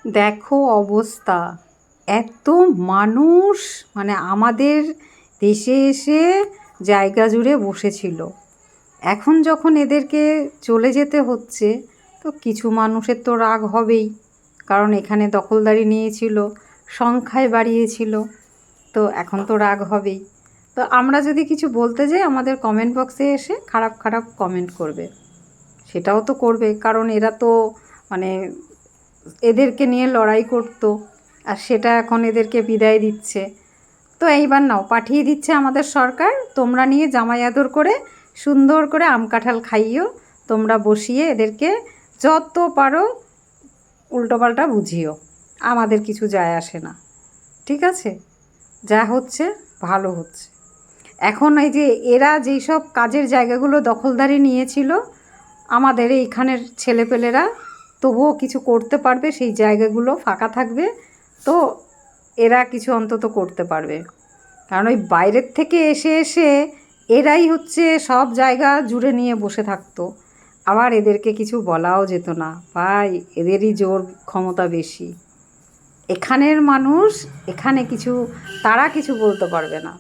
দেখো অবস্থা, এত মানুষ মানে আমাদের দেশে এসে জায়গা জুড়ে বসেছিল। এখন যখন এদেরকে চলে যেতে হচ্ছে, তো কিছু মানুষের তো রাগ হবেই, কারণ এখানে দখলদারি নিয়েছিল, সংখ্যায় বাড়িয়েছিল, তো এখন তো রাগ হবেই। তো আমরা যদি কিছু বলতে যাই, আমাদের কমেন্ট বক্সে এসে খারাপ খারাপ কমেন্ট করবে। সেটাও তো করবে, কারণ এরা তো মানে এদেরকে নিয়ে লড়াই করতো, আর সেটা এখন এদেরকে বিদায় দিচ্ছে। তো এইবার নাও, পাঠিয়ে দিচ্ছে আমাদের সরকার, তোমরা নিয়ে জামাই আদর করে সুন্দর করে আম কাঁঠাল খাইও, তোমরা বসিয়ে এদেরকে যত পারো উল্টোপাল্টা বুঝিও, আমাদের কিছু যায় আসে না। ঠিক আছে, যা হচ্ছে ভালো হচ্ছে। এখন এই যে এরা যেই সব কাজের জায়গাগুলো দখলদারি নিয়েছিল, আমাদের এইখানের ছেলেপেলেরা তবুও কিছু করতে পারবে, সেই জায়গাগুলো ফাঁকা থাকবে, তো এরা কিছু অন্তত করতে পারবে। কারণ ওই বাইরের থেকে এসে এসে এরাই হচ্ছে সব জায়গা জুড়ে নিয়ে বসে থাকতো, আবার এদেরকে কিছু বলাও যেত না, ভাই এদেরই জোর ক্ষমতা বেশি। এখানের মানুষ এখানে কিছু, তারা কিছু বলতে পারবে না।